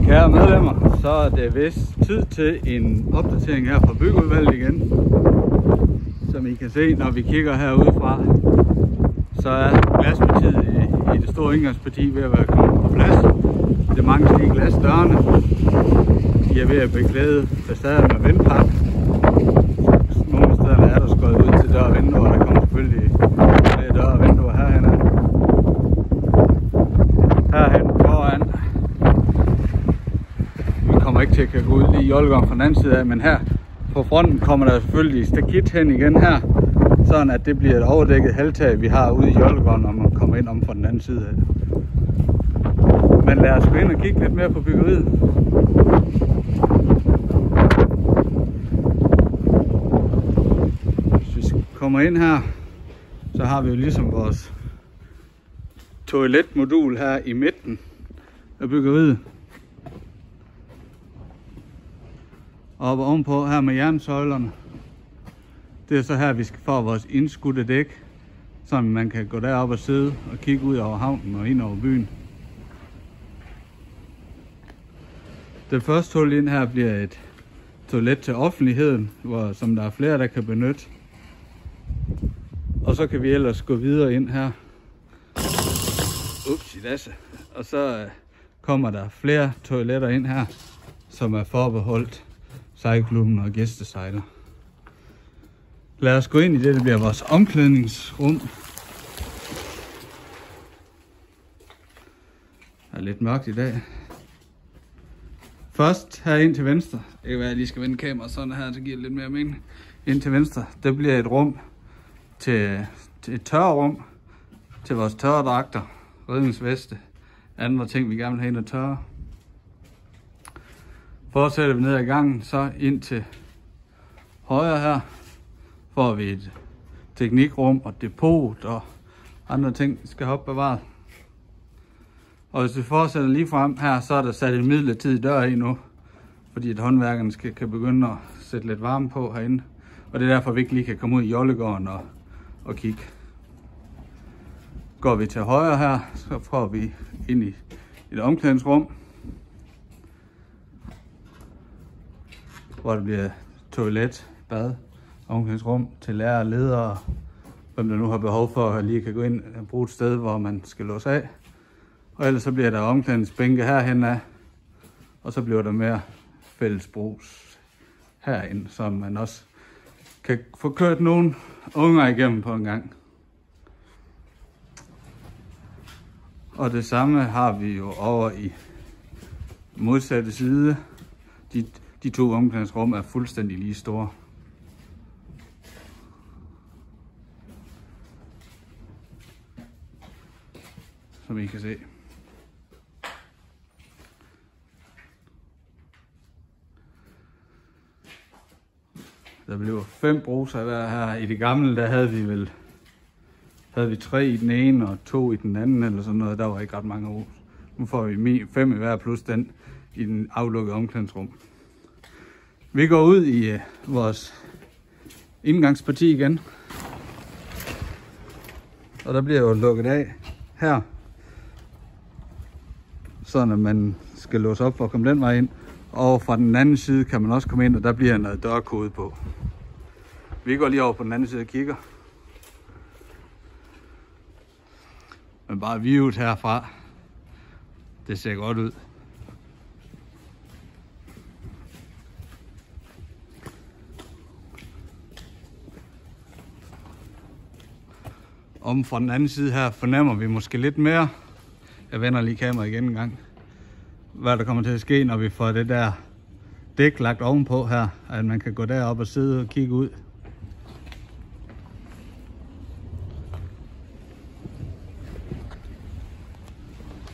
Kære medlemmer, så er det vist tid til en opdatering her fra byggeudvalget igen. Som I kan se, når vi kigger herudefra, så er glaspartiet i det store indgangsparti ved at være kommet på plads. Det mangler lige glasdørene. De er ved at beklæde facaden med vindpap. Nogle steder er der skåret ud til dør og vinduer. Der kommer selvfølgelig flere døre og vinduer herhen. Herhen foran. Vi kommer ikke til at gå ud lige i Jollegården fra den anden side af, men her på fronten kommer der selvfølgelig stakit hen igen her. Sådan at det bliver et overdækket halvtag, vi har ude i Jollegården, når man kommer ind om fra den anden side af. Men lad os gå ind og kigge lidt mere på byggeriet. Hvis vi kommer ind her, så har vi jo ligesom vores toiletmodul her i midten af byggeriet. Og ovenpå her med jernsøjlerne. Det er så her, vi skal få vores indskudte dæk, så man kan gå derop og sidde og kigge ud over havnen og ind over byen. Det første hul ind her bliver et toilet til offentligheden, som der er flere, der kan benytte. Og så kan vi ellers gå videre ind her. Upsidasse. Og så kommer der flere toiletter ind her, som er forbeholdt sejlklubben og gæstesejler. Lad os gå ind i det, der bliver vores omklædningsrum. Det er lidt mørkt i dag. Først her ind til venstre. Det kan være, at jeg lige skal vende kameraet sådan her, så giver det lidt mere mening. Ind til venstre, der bliver et rum til et tørrerum. Til vores tørredragter, redningsveste, andre ting, vi gerne vil have ind og tørre. Fortsætter vi ned ad gangen, så ind til højre her får vi et teknikrum og depot og andre ting, vi skal have opbevaret. Og hvis vi fortsætter lige frem her, så er der sat en midlertidig dør i nu, fordi at håndværkerne kan begynde at sætte lidt varme på herinde. Og det er derfor, vi ikke lige kan komme ud i Jollegården og kigge. Går vi til højre her, så får vi ind i et omklædningsrum, hvor der bliver toilet, bad, omklædningsrum til lærere og ledere, hvem der nu har behov for at lige kan gå ind og bruge et sted, hvor man skal låse af. Og ellers så bliver der omklædningsbænke herhen af, og så bliver der mere fællesbrugs herind, så man også kan få kørt nogle unger igennem på en gang. Og det samme har vi jo over i modsatte side. De to omklædningsrum er fuldstændig lige store. Som I kan se. Der bliver 5 bruser hver her. I det gamle, der havde vi 3 i den ene og 2 i den anden eller sådan noget. Der var ikke ret mange brus. Nu får vi 5 i hver plus den i den aflukkede omklædningsrum. Vi går ud i vores indgangsparti igen. Og der bliver jo lukket af her. Sådan at man skal låse op for at komme den vej ind. Og fra den anden side kan man også komme ind, og der bliver noget dørkode på. Vi går lige over på den anden side og kigger. Men bare viewet herfra, det ser godt ud. Om fra den anden side her fornemmer vi måske lidt mere. Jeg vender lige kameraet igen en gang. Hvad der kommer til at ske, når vi får det der dæk lagt ovenpå her. At man kan gå derop og sidde og kigge ud.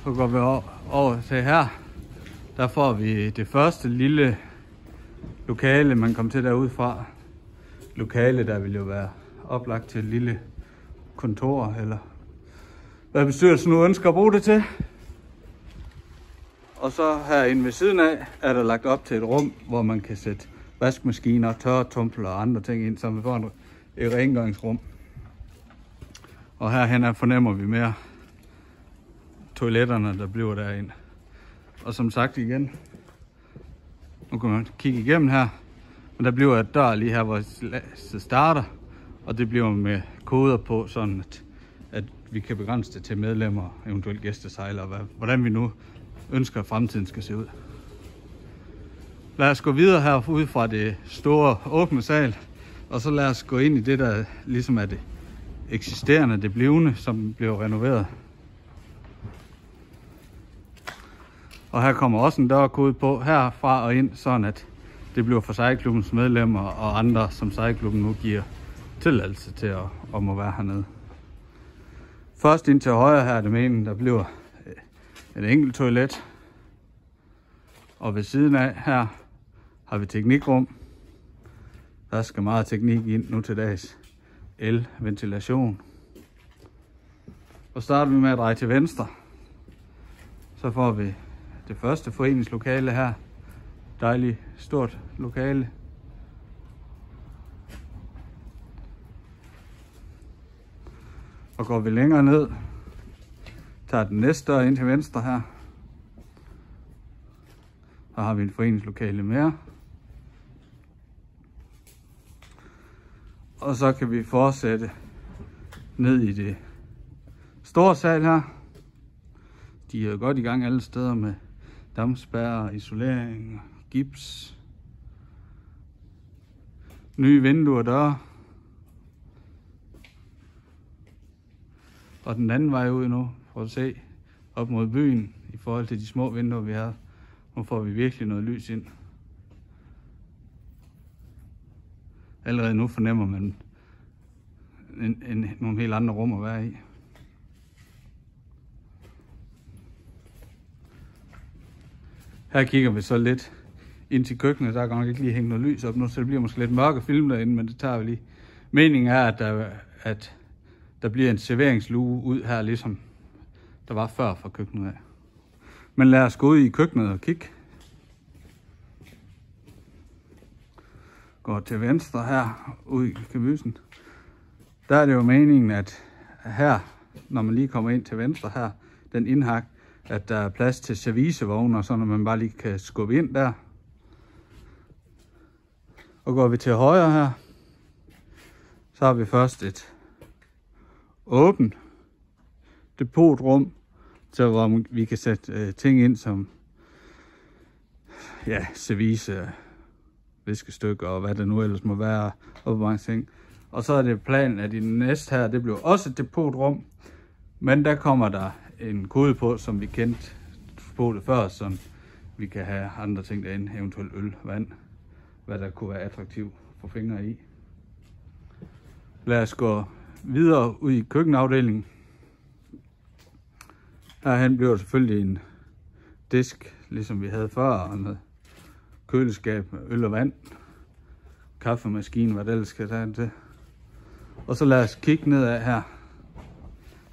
Så går vi over til her. Der får vi det første lille lokale, man kommer til derude fra. Lokale, der vil jo være oplagt til et lille kontor, eller hvad bestyrelsen nu ønsker at bruge det til. Og så herinde ved siden af er der lagt op til et rum, hvor man kan sætte vaskemaskiner, tørretumbler og andre ting ind, så vi får et rengøringsrum. Og herhen fornemmer vi mere toiletterne, der bliver derinde. Og som sagt igen, nu kan man kigge igennem her, men der bliver et dør lige her, hvor det starter, og det bliver med koder på, sådan at vi kan begrænse det til medlemmer, eventuelt gæstesejlere, hvordan vi nu ønsker, at fremtiden skal se ud. Lad os gå videre her ud fra det store åbne sal, og så lad os gå ind i det, der ligesom er det eksisterende, det blivende, som bliver renoveret. Og her kommer også en dørkode på herfra og ind, sådan at det bliver for sejlklubbens medlemmer og andre, som sejlklubben nu giver tilladelse til at må være hernede. Først ind til højre her er det meningen, der bliver et enkelt toilet. Og ved siden af her har vi teknikrum. Der skal meget teknik ind nu til dags. El-ventilation. Og starter vi med at dreje til venstre. Så får vi det første foreningslokale her. Dejligt stort lokale. Og går vi længere ned, tager den næste dør ind til venstre her. Så har vi en foreningslokale mere. Og så kan vi fortsætte ned i det store sal her. De er godt i gang alle steder med dampspærrer, isolering, gips, nye vinduer og døre. Og den anden vej ud nu, for at se op mod byen i forhold til de små vinduer vi har. Nu får vi virkelig noget lys ind. Allerede nu fornemmer man nogle helt andre rum at være i. Her kigger vi så lidt ind til køkkenet. Der er godt ikke lige hængt noget lys op nu, så det bliver måske lidt mørke film derinde, men det tager vi lige. Meningen er, at der bliver en serveringsluge ud her, ligesom der var før fra køkkenet af. Men lad os gå ud i køkkenet og kigge. Går til venstre her, ud i kabysen. Der er det jo meningen, at her, når man lige kommer ind til venstre her, den indhak, at der er plads til servicevogne, så man bare lige kan skubbe ind der. Og går vi til højre her, så har vi først et åbent depotrum, så hvor vi kan sætte ting ind som service, viskestykker og hvad det nu ellers må være, og mange ting. Og så er det planen, at i den næste her, det bliver også et depotrum, men der kommer der en kode på, som vi kendte på det før, så vi kan have andre ting derinde, eventuelt øl, vand, hvad der kunne være attraktivt for fingre i. Lad os gå videre ud i køkkenafdelingen. Herhen bliver selvfølgelig en disk, ligesom vi havde før, og noget køleskab med øl og vand, kaffemaskine, hvad det ellers skal tage til. Og så lad os kigge nedad her.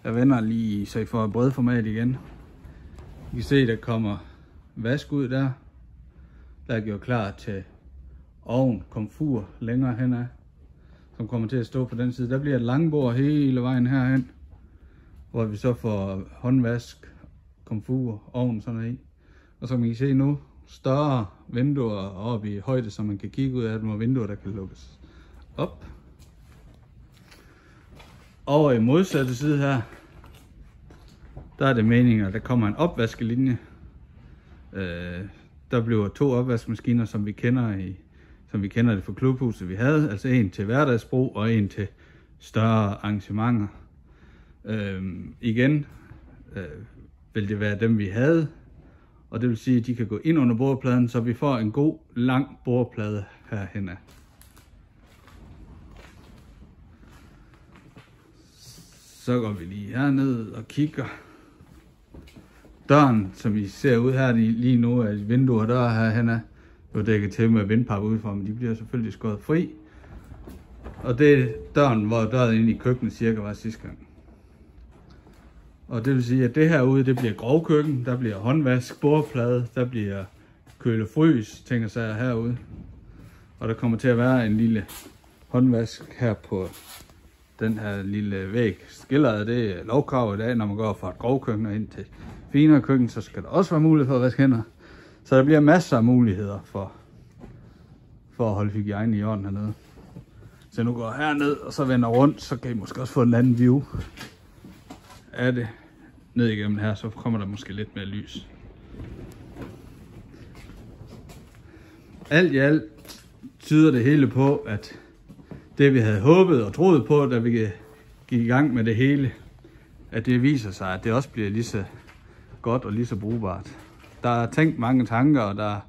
Jeg vender lige, så I får et bredformat igen. I kan se, der kommer vask ud der. Der er gjort klar til ovn, komfur længere henad, som kommer til at stå på den side. Der bliver et langbord hele vejen herhen, hvor vi så får håndvask, komfur, ovn sådan noget i. Og som I kan se nu, større vinduer oppe i højde, så man kan kigge ud af dem, og vinduer, der kan lukkes op. Over i modsatte side her, der er det meningen, at der kommer en opvaskelinje. Der bliver 2 opvaskemaskiner, som vi kender det fra klubhuset, vi havde. Altså en til hverdagsbrug og en til større arrangementer. Igen vil det være dem, vi havde. Og det vil sige, at de kan gå ind under bordpladen, så vi får en god, lang bordplade herhen af. Så går vi lige herned og kigger. Døren, som vi ser ud her lige nu, er vinduer og døre herhen af. Jo dækket til med vindpap udefra, men de bliver selvfølgelig skåret fri. Og det er døren, hvor døren ind i køkkenet cirka var sidste gang. Og det vil sige, at det herude, det bliver grovkøkken, der bliver håndvask, bordplade, der bliver køle-frys, ting og sager herude. Og der kommer til at være en lille håndvask her på den her lille væg. Skilleret, det er lovkrav i dag, når man går fra et grovkøkken og ind til finere køkken, så skal der også være mulighed for at vaske hænder. Så der bliver masser af muligheder for at holde hygiejne i orden hernede. Så nu går jeg herned og så vender rundt, så kan I måske også få en anden view af det. Ned igennem her, så kommer der måske lidt mere lys. Alt i alt tyder det hele på, at det vi havde håbet og troet på, da vi gik i gang med det hele, at det viser sig, at det også bliver lige så godt og lige så brugbart. Der er tænkt mange tanker, og der er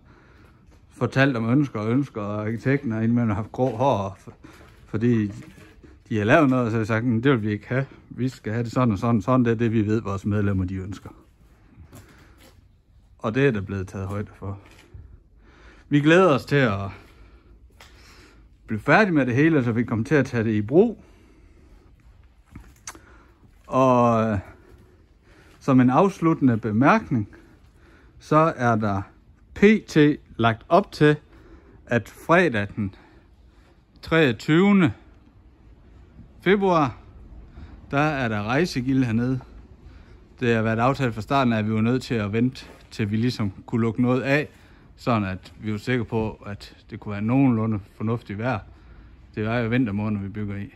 fortalt om ønsker, og arkitekten har indimellem haft grå hår, fordi de har lavet noget, og så har sagt, det vil vi ikke have. Vi skal have det sådan og sådan, sådan det er det, vi ved, vores medlemmer de ønsker. Og det er der blevet taget højde for. Vi glæder os til at blive færdige med det hele, så vi kommer til at tage det i brug. Og som en afsluttende bemærkning, så er der pt. Lagt op til, at fredag den 23. februar, der er der rejsegilde hernede. Det har været aftalt fra starten, at vi var nødt til at vente, til vi ligesom kunne lukke noget af, sådan at vi var sikre på, at det kunne være nogenlunde fornuftigt vejr. Det er jo vintermåneder, vi bygger i.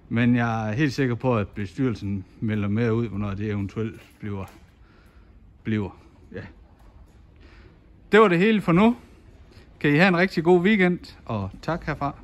Men jeg er helt sikker på, at bestyrelsen melder mere ud, hvornår det eventuelt bliver. Ja. Det var det hele for nu. Kan I have en rigtig god weekend, og tak herfra.